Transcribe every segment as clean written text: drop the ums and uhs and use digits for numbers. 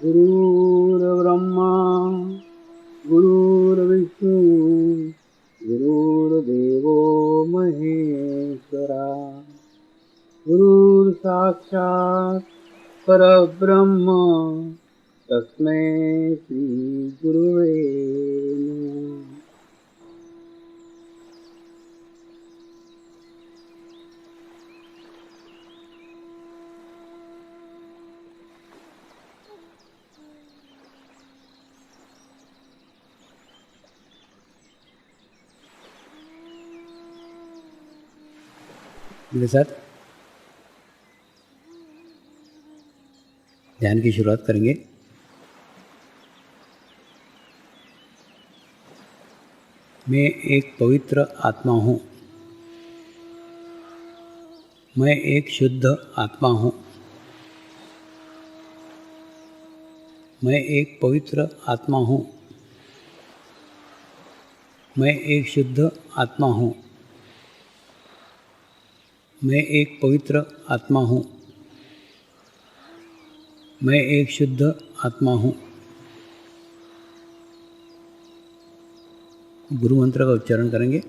गुरुर्ब्रह्मा गुरुर्विष्णु गुरुर्देवो महेश्वरा गुरुर्साक्षात् परब्रह्म तस्मै श्री गुरुवे नमः। मेरे साथ ध्यान की शुरुआत करेंगे। मैं एक पवित्र आत्मा हूँ। मैं एक शुद्ध आत्मा हूँ। मैं एक पवित्र आत्मा हूँ। मैं एक शुद्ध आत्मा हूँ। मैं एक पवित्र आत्मा हूँ। मैं एक शुद्ध आत्मा हूँ। गुरु मंत्र का उच्चारण करेंगे।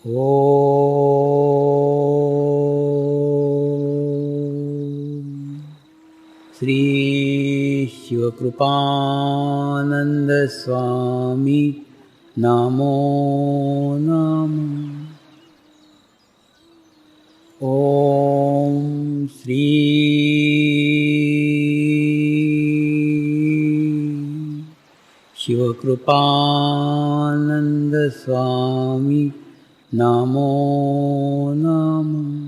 ओम श्री शिवकृपानंद स्वामी नमो नमः। ओम श्री शिवकृपानंद स्वामी नमो नमः।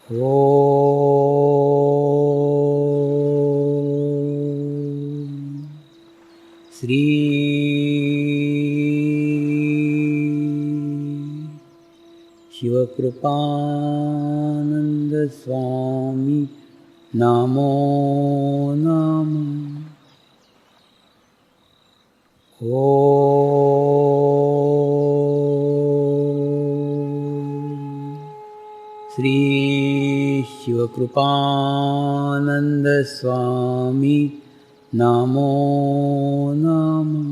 ओम श्री शिवकृपानंद स्वामी नमो नमः। ओम श्री शिवकृपानंद स्वामी नमो नमः।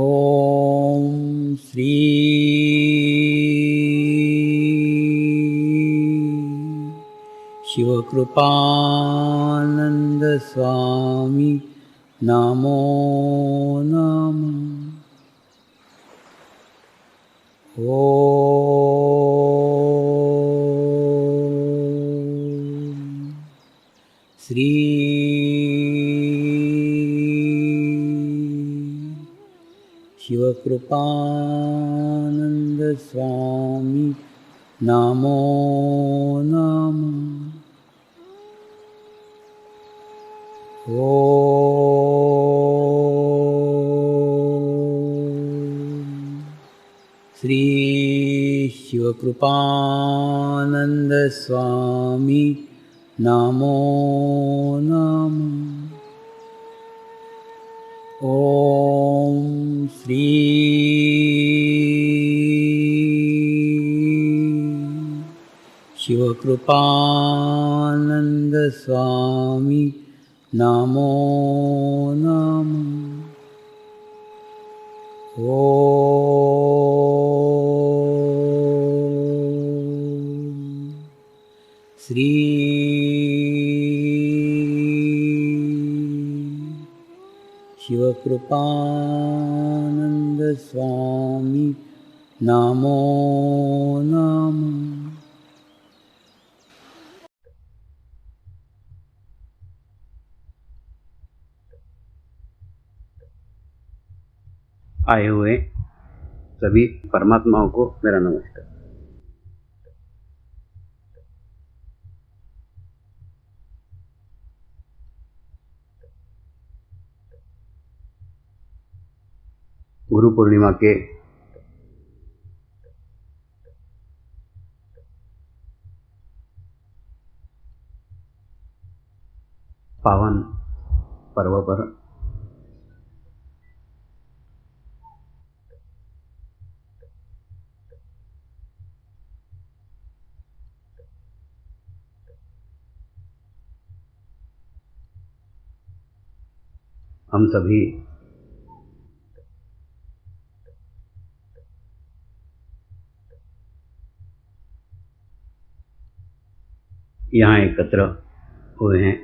ओम श्री शिवकृपानंद स्वामी नमो नमः। ओम श्री शिवकृपानंद स्वामी नमो नमः। ओम श्री शिवकृपानंद स्वामी नमो नमः। ओम श्री शिवकृपानंद स्वामी नमो नमः। ओम श्री शिवकृपानंद स्वामी नमो नमः। आए हुए सभी परमात्माओं को मेरा नमस्कार। गुरु पूर्णिमा के पावन पर्व पर हम सभी यहाँ एकत्र हुए हैं।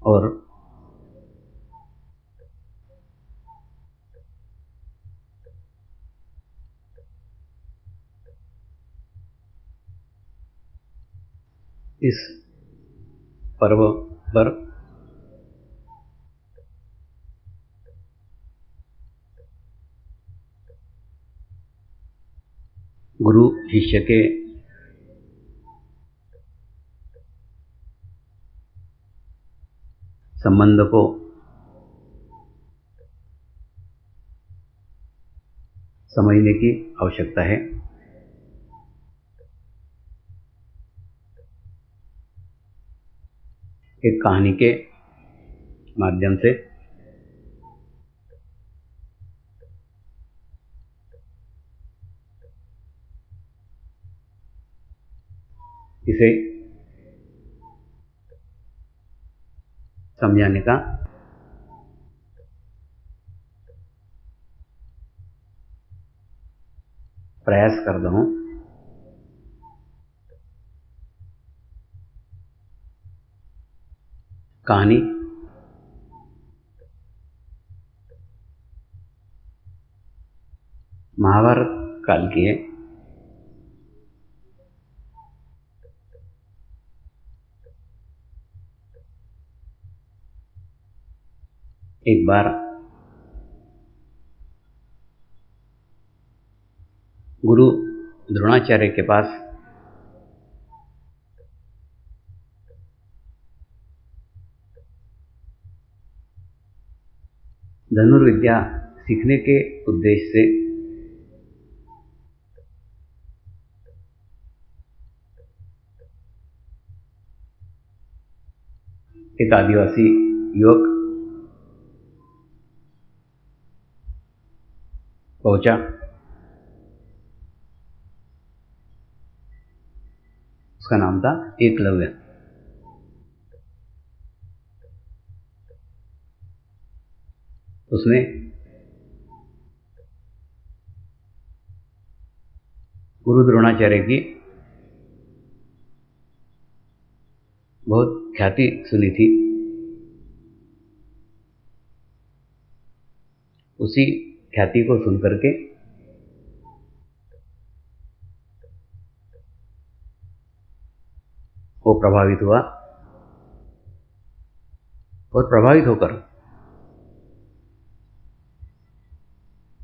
और इस पर्व पर गुरु शिष्य के संबंध को समझने की आवश्यकता है। एक कहानी के माध्यम से इसे समझाने का प्रयास करता हूँ। कहानी महाभारत काल की है। एक बार गुरु द्रोणाचार्य के पास धनुर्विद्या सीखने के उद्देश्य से एक आदिवासी युवक पहुंचा। उसका नाम था एकलव्य। उसने गुरु द्रोणाचार्य की बहुत ख्याति सुनी थी। उसी ख्याति को सुनकर के वो प्रभावित हुआ और प्रभावित होकर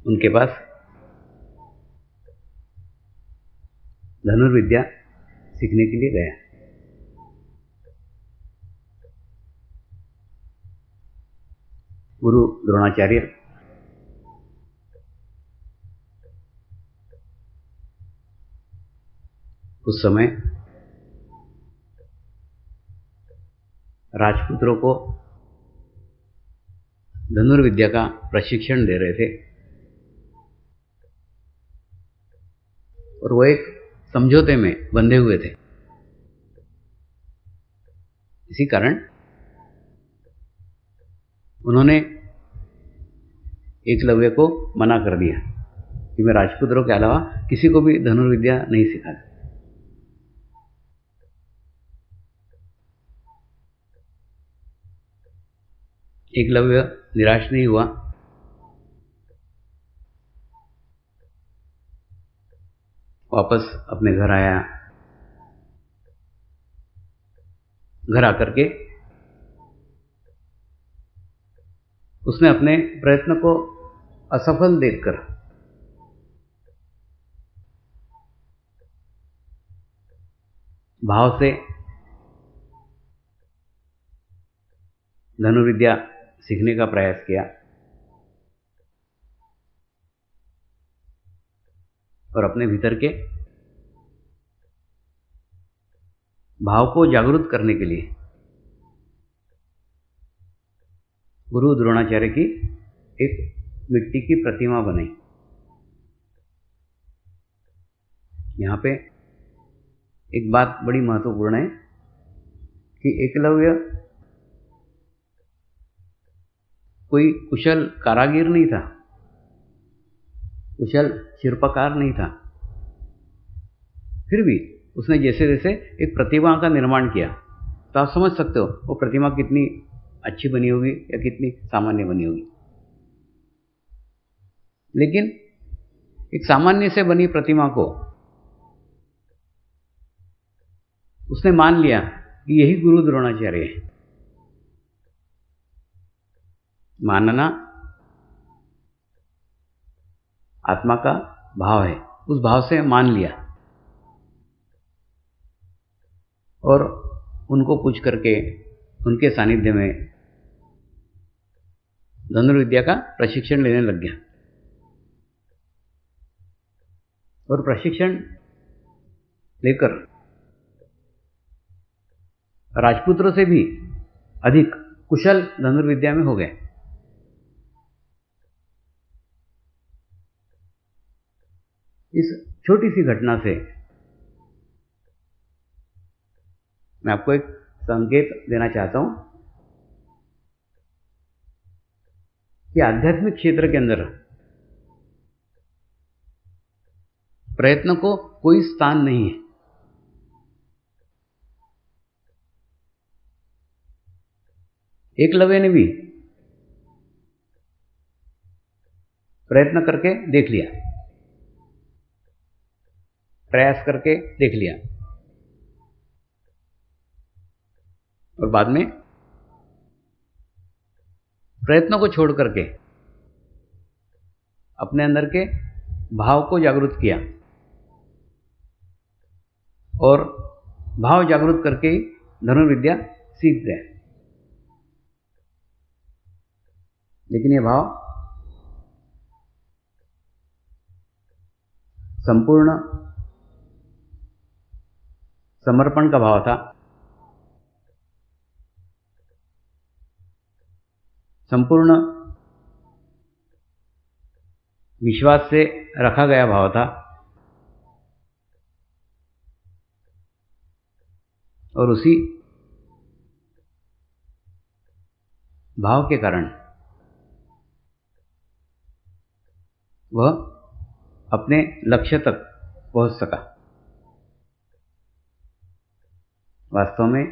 उनके पास धनुर्विद्या सीखने के लिए गया। गुरु द्रोणाचार्य उस समय राजपुत्रों को धनुर्विद्या का प्रशिक्षण दे रहे थे और वो एक समझौते में बंधे हुए थे। इसी कारण उन्होंने एकलव्य को मना कर दिया कि मैं राजपुत्रों के अलावा किसी को भी धनुर्विद्या नहीं सिखाता। एकलव्य निराश नहीं हुआ। वापस अपने घर आया। घर आकर के उसने अपने प्रयत्न को असफल देखकर भाव से धनुर्विद्या सीखने का प्रयास किया और अपने भीतर के भाव को जागरूक करने के लिए गुरु द्रोणाचार्य की एक मिट्टी की प्रतिमा बनाई। यहाँ पे एक बात बड़ी महत्वपूर्ण है कि एकलव्य कोई कुशल कारागिर नहीं था, कुशल शिल्पकार नहीं था। फिर भी उसने जैसे जैसे एक प्रतिमा का निर्माण किया, तो आप समझ सकते हो वो प्रतिमा कितनी अच्छी बनी होगी या कितनी सामान्य बनी होगी। लेकिन एक सामान्य से बनी प्रतिमा को उसने मान लिया कि यही गुरु द्रोणाचार्य है। मानना आत्मा का भाव है, उस भाव से मान लिया और उनको पूछ करके उनके सानिध्य में धनुर्विद्या का प्रशिक्षण लेने लग गया। और प्रशिक्षण लेकर राजपुत्रों से भी अधिक कुशल धनुर्विद्या में हो गए। इस छोटी सी घटना से मैं आपको एक संकेत देना चाहता हूं कि आध्यात्मिक क्षेत्र के अंदर प्रयत्न को कोई स्थान नहीं है। एकलव्य ने भी प्रयत्न करके देख लिया, प्रयास करके देख लिया और बाद में प्रयत्नों को छोड़ करके अपने अंदर के भाव को जागृत किया और भाव जागृत करके ही धनुर्विद्या सीख गए। लेकिन यह भाव संपूर्ण समर्पण का भाव था, संपूर्ण विश्वास से रखा गया भाव था और उसी भाव के कारण वह अपने लक्ष्य तक पहुंच सका। वास्तव में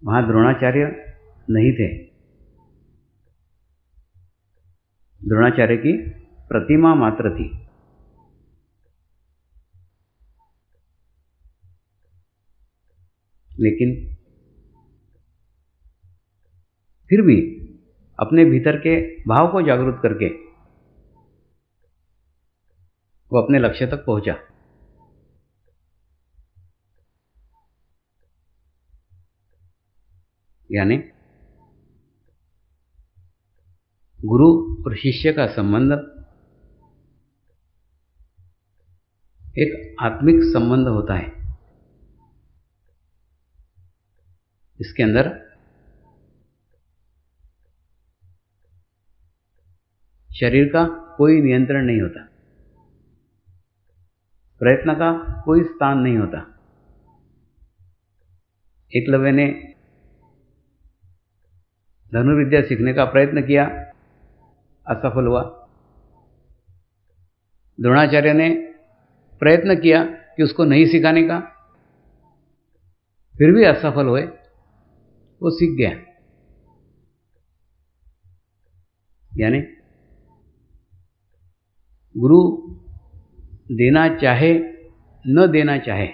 वहां द्रोणाचार्य नहीं थे, द्रोणाचार्य की प्रतिमा मात्र थी। लेकिन फिर भी अपने भीतर के भाव को जागृत करके वो अपने लक्ष्य तक पहुंचा। यानी गुरु और शिष्य का संबंध एक आत्मिक संबंध होता है। इसके अंदर शरीर का कोई नियंत्रण नहीं होता, प्रयत्न का कोई स्थान नहीं होता। एकलव्य ने धनुर्विद्या सीखने का प्रयत्न किया, असफल हुआ। द्रोणाचार्य ने प्रयत्न किया कि उसको नहीं सिखाने का, फिर भी असफल हुए, वो सीख गया। यानी गुरु देना चाहे न देना चाहे,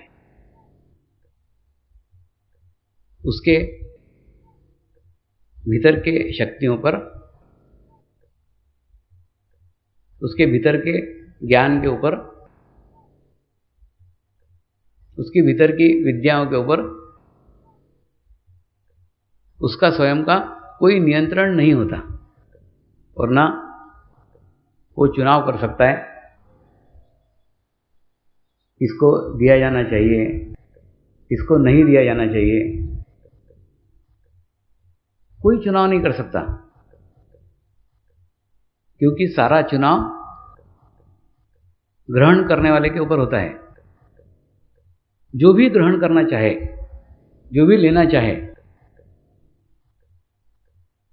उसके भीतर के शक्तियों पर, उसके भीतर के ज्ञान के ऊपर, उसके भीतर की विद्याओं के ऊपर उसका स्वयं का कोई नियंत्रण नहीं होता और ना वो चुनाव कर सकता है किसको दिया जाना चाहिए, किसको नहीं दिया जाना चाहिए। कोई चुनाव नहीं कर सकता, क्योंकि सारा चुनाव ग्रहण करने वाले के ऊपर होता है। जो भी ग्रहण करना चाहे, जो भी लेना चाहे,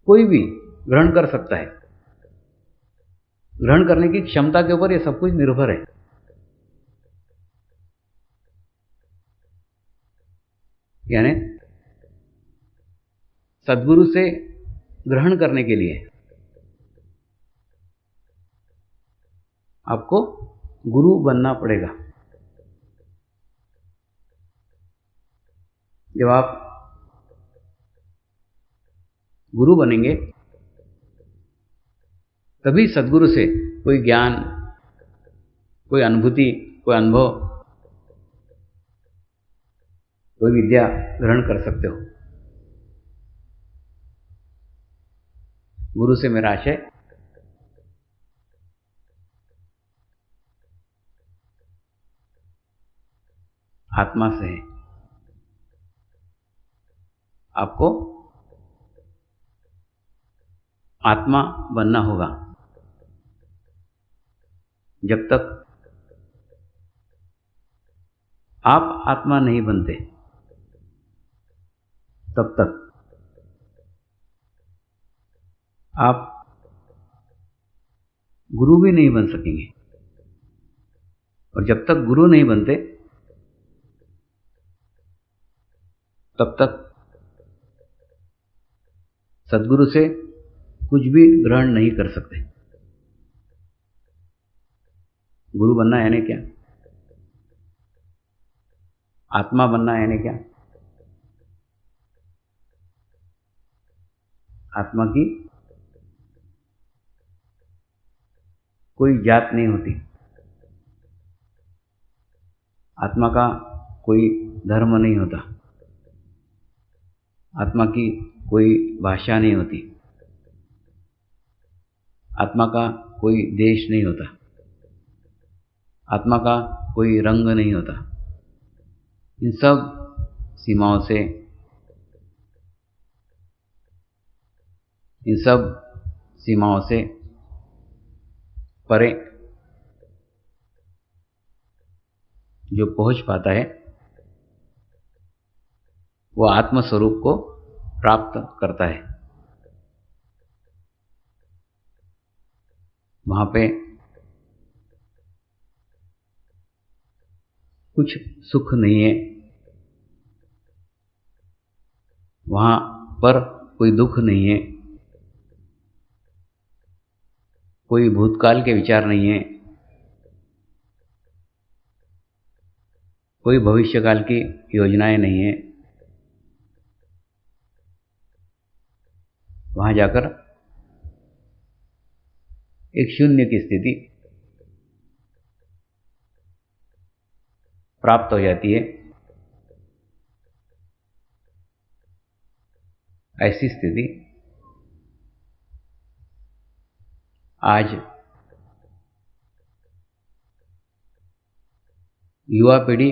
कोई भी ग्रहण कर सकता है। ग्रहण करने की क्षमता के ऊपर ये सब कुछ निर्भर है। यानी सद्गुरु से ग्रहण करने के लिए आपको गुरु बनना पड़ेगा। जब आप गुरु बनेंगे तभी सद्गुरु से कोई ज्ञान, कोई अनुभूति, कोई अनुभव, कोई विद्या ग्रहण कर सकते हो। गुरु से मेरा आशय आत्मा से है। आपको आत्मा बनना होगा। जब तक आप आत्मा नहीं बनते तब तक आप गुरु भी नहीं बन सकेंगे। और जब तक गुरु नहीं बनते तब तक सद्गुरु से कुछ भी ग्रहण नहीं कर सकते। गुरु बनना यानी क्या? आत्मा बनना यानी क्या? आत्मा की कोई जात नहीं होती। आत्मा का कोई धर्म नहीं होता। आत्मा की कोई भाषा नहीं होती। आत्मा का कोई देश नहीं होता। आत्मा का कोई रंग नहीं होता। इन सब सीमाओं से, इन सब सीमाओं से परे जो पहुंच पाता है वो आत्म स्वरूप को प्राप्त करता है। वहाँ पे कुछ सुख नहीं है, वहाँ पर कोई दुख नहीं है, कोई भूतकाल के विचार नहीं है, कोई भविष्यकाल की योजनाएं नहीं है। वहाँ जाकर एक शून्य की स्थिति प्राप्त हो जाती है। ऐसी स्थिति आज युवा पीढ़ी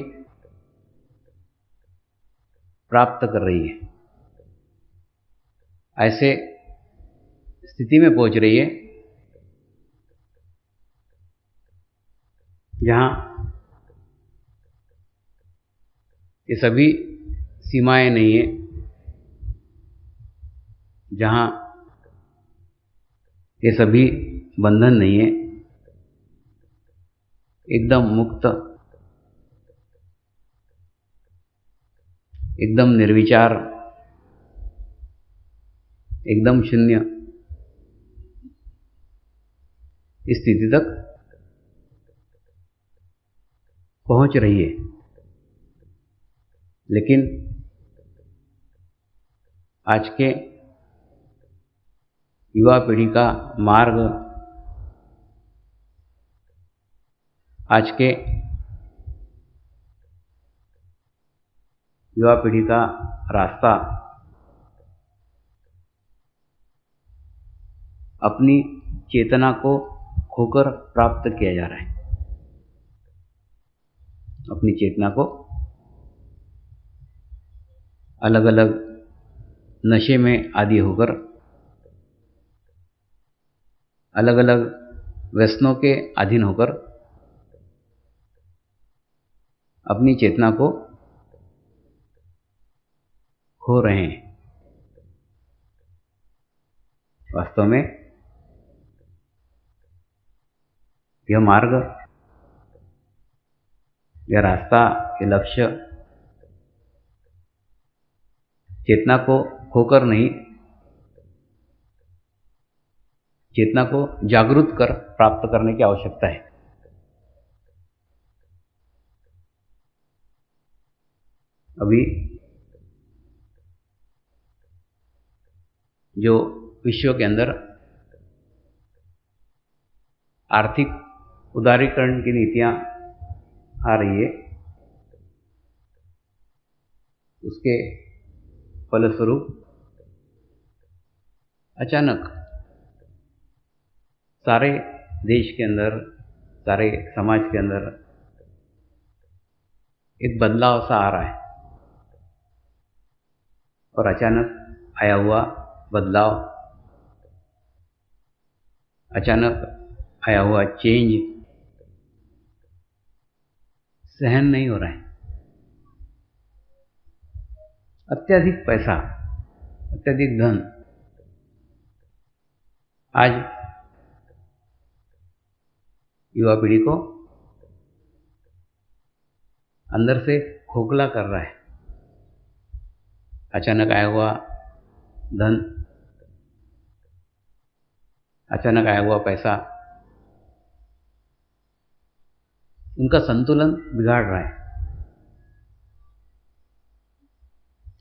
प्राप्त कर रही है। ऐसे स्थिति में पहुंच रही है जहां ये सभी सीमाएं नहीं है, जहां ये सभी बंधन नहीं है, एकदम मुक्त, एकदम निर्विचार, एकदम शून्य इस स्थिति तक पहुंच रही है। लेकिन आज के युवा पीढ़ी का मार्ग, आज के युवा पीढ़ी का रास्ता अपनी चेतना को खोकर प्राप्त किया जा रहा है। अपनी चेतना को अलग अलग नशे में आदी होकर, अलग अलग व्यसनों के अधीन होकर अपनी चेतना को खो रहे हैं। वास्तव में यह मार्ग, यह रास्ता, यह लक्ष्य चेतना को खोकर नहीं, चेतना को जागरूक कर प्राप्त करने की आवश्यकता है। अभी जो विश्व के अंदर आर्थिक उदारीकरण की नीतियां आ रही है, उसके फलस्वरूप अचानक सारे देश के अंदर, सारे समाज के अंदर एक बदलाव सा आ रहा है। और अचानक आया हुआ बदलाव, अचानक आया हुआ चेंज सहन नहीं हो रहा है। अत्यधिक पैसा, अत्यधिक धन आज युवा पीढ़ी को अंदर से खोखला कर रहा है। अचानक आया हुआ धन, अचानक आया हुआ पैसा उनका संतुलन बिगाड़ रहा है।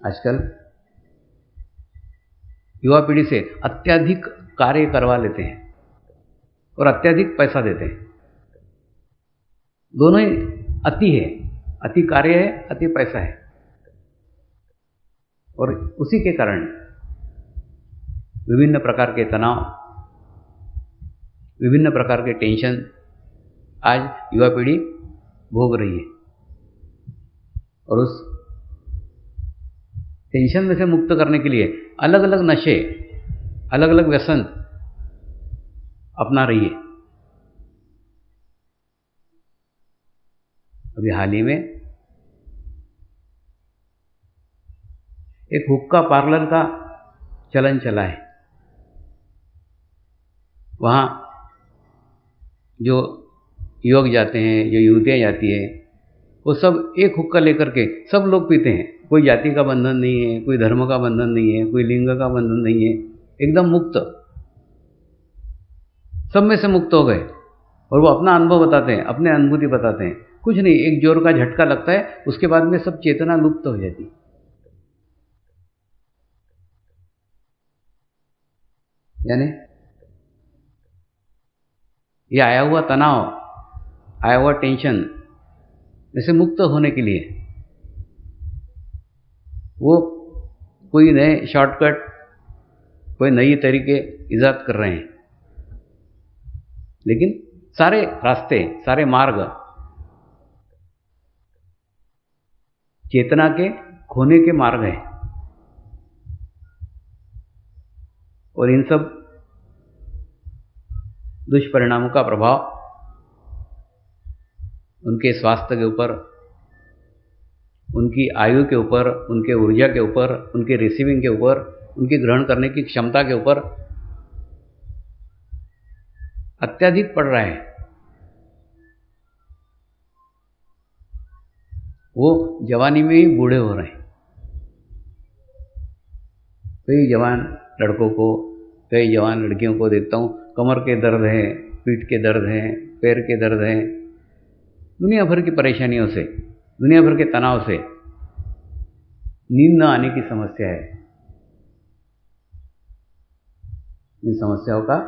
आजकल युवा पीढ़ी से अत्यधिक कार्य करवा लेते हैं और अत्यधिक पैसा देते हैं। दोनों ही अति है, अति कार्य है, अति पैसा है। और उसी के कारण विभिन्न प्रकार के तनाव, विभिन्न प्रकार के टेंशन आज युवा पीढ़ी भोग रही है। और उस टेंशन में से मुक्त करने के लिए अलग अलग नशे, अलग अलग व्यसन अपना रही है। अभी हाल ही में एक हुक्का पार्लर का चलन चला है। वहाँ जो युवक जाते हैं, जो युवतियाँ जाती हैं, वो सब एक हुक्का लेकर के सब लोग पीते हैं। कोई जाति का बंधन नहीं है, कोई धर्म का बंधन नहीं है, कोई लिंग का बंधन नहीं है, एकदम मुक्त, सब में से मुक्त हो गए। और वो अपना अनुभव बताते हैं, अपने अनुभूति बताते हैं। कुछ नहीं, एक जोर का झटका लगता है, उसके बाद में सब चेतना लुप्त हो जाती। यानी ये आया हुआ तनाव, आया हुआ टेंशन इससे मुक्त होने के लिए वो कोई नए शॉर्टकट, कोई नई तरीके ईजाद कर रहे हैं। लेकिन सारे रास्ते, सारे मार्ग चेतना के खोने के मार्ग हैं। और इन सब दुष्परिणामों का प्रभाव उनके स्वास्थ्य के ऊपर, उनकी आयु के ऊपर, उनके ऊर्जा के ऊपर, उनके रिसीविंग के ऊपर, उनकी ग्रहण करने की क्षमता के ऊपर अत्यधिक पड़ रहा है। वो जवानी में ही बूढ़े हो रहे हैं। कई जवान लड़कों को, कई जवान लड़कियों को देखता हूँ, कमर के दर्द हैं, पीठ के दर्द हैं, पैर के दर्द हैं, दुनिया भर की परेशानियों से, दुनिया भर के तनाव से, नींद न आने की समस्या है। इन समस्याओं का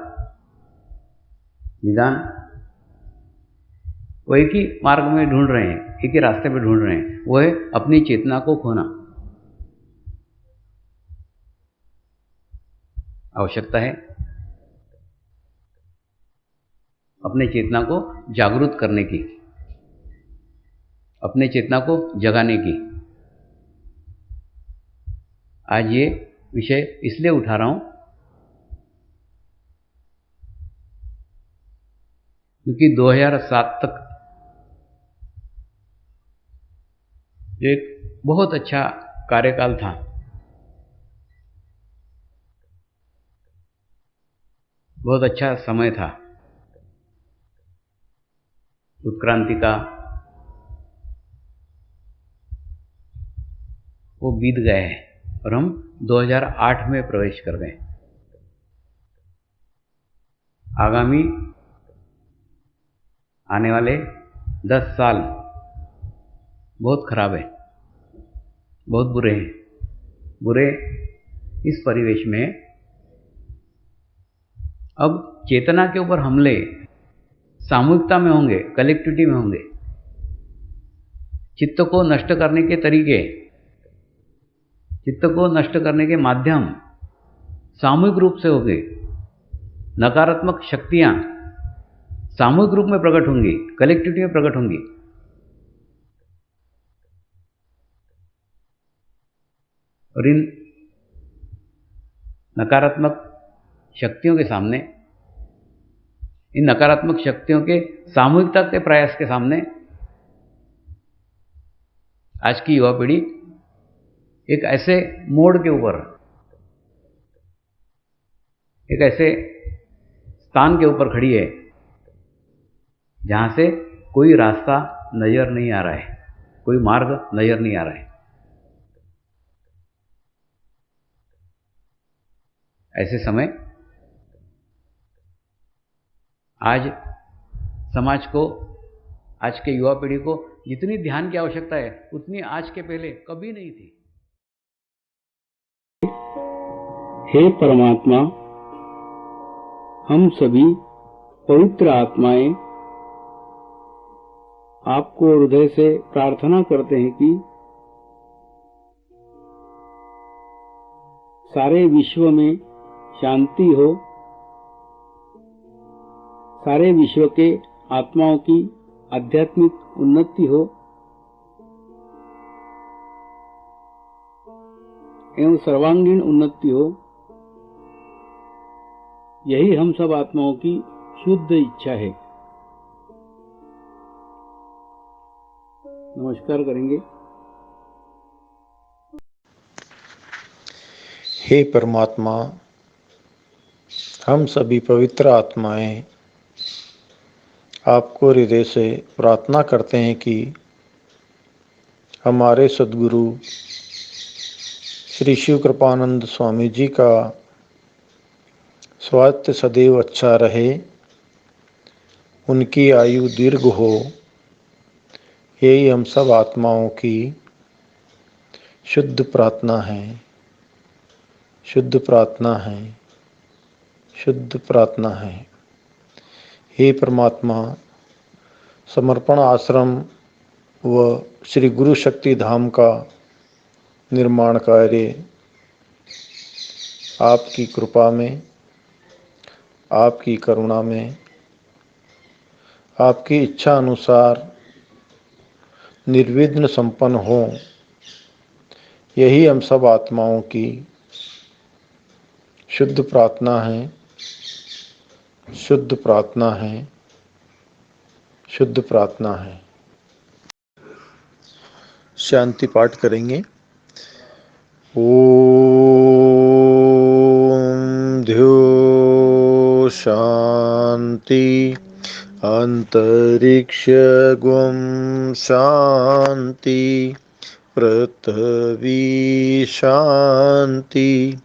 निदान वो एक ही मार्ग में ढूंढ रहे हैं, एक ही रास्ते में ढूंढ रहे हैं, वो है अपनी चेतना को खोना। आवश्यकता है अपने चेतना को जागरूक करने की, अपने चेतना को जगाने की। आज ये विषय इसलिए उठा रहा हूं क्योंकि 2007 तक जो एक बहुत अच्छा कार्यकाल था। बहुत अच्छा समय था उत्क्रांति का, वो बीत गए हैं और हम 2008 में प्रवेश कर गए। आगामी आने वाले 10 साल बहुत खराब है, बहुत बुरे हैं। बुरे इस परिवेश में अब चेतना के ऊपर हमले सामूहिकता में होंगे, कलेक्टिविटी में होंगे। चित्त को नष्ट करने के तरीके, चित्त को नष्ट करने के माध्यम सामूहिक रूप से होंगे। नकारात्मक शक्तियां सामूहिक रूप में प्रकट होंगी, कलेक्टिविटी में प्रकट होंगी। और इन नकारात्मक शक्तियों के सामने, इन नकारात्मक शक्तियों के सामूहिकता के प्रयास के सामने आज की युवा पीढ़ी एक ऐसे मोड़ के ऊपर, एक ऐसे स्थान के ऊपर खड़ी है जहां से कोई रास्ता नजर नहीं आ रहा है, कोई मार्ग नजर नहीं आ रहा है। ऐसे समय आज समाज को, आज के युवा पीढ़ी को जितनी ध्यान की आवश्यकता है उतनी आज के पहले कभी नहीं थी। हे परमात्मा, हम सभी पवित्र आत्माएं आपको हृदय से प्रार्थना करते हैं कि सारे विश्व में शांति हो, सारे विश्व के आत्माओं की आध्यात्मिक उन्नति हो एवं सर्वांगीण उन्नति हो। यही हम सब आत्माओं की शुद्ध इच्छा है। नमस्कार करेंगे। हे परमात्मा, हम सभी पवित्र आत्माएं आपको हृदय से प्रार्थना करते हैं कि हमारे सद्गुरु श्री शिव कृपानंद स्वामी जी का स्वास्थ्य सदैव अच्छा रहे, उनकी आयु दीर्घ हो। यही हम सब आत्माओं की शुद्ध प्रार्थना है, शुद्ध प्रार्थना है, शुद्ध प्रार्थना है। हे परमात्मा, समर्पण आश्रम व श्री गुरु शक्ति धाम का निर्माण कार्य आपकी कृपा में, आपकी करुणा में, आपकी इच्छा अनुसार निर्विघ्न संपन्न हो। यही हम सब आत्माओं की शुद्ध प्रार्थना है, शुद्ध प्रार्थना है, शुद्ध प्रार्थना है। शांति पाठ करेंगे। ओम ध्यो शांति अंतरिक्ष गुम शांति पृथ्वी शांति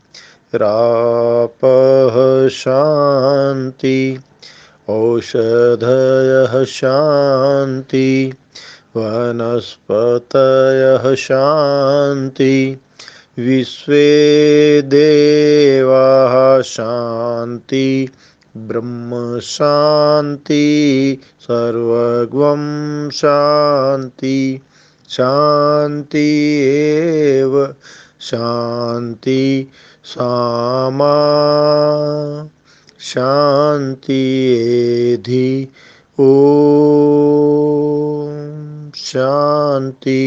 रापः शांति औषधयः शांति वनस्पतयः शांति विश्वे देवाः शांति ब्रह्म शांति सर्वगं शांति शांति एव शांति सामा शांति एधि ओम शांति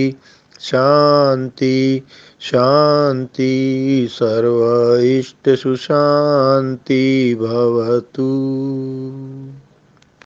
शांति शांति सर्व इष्ट सुशांति भवतु।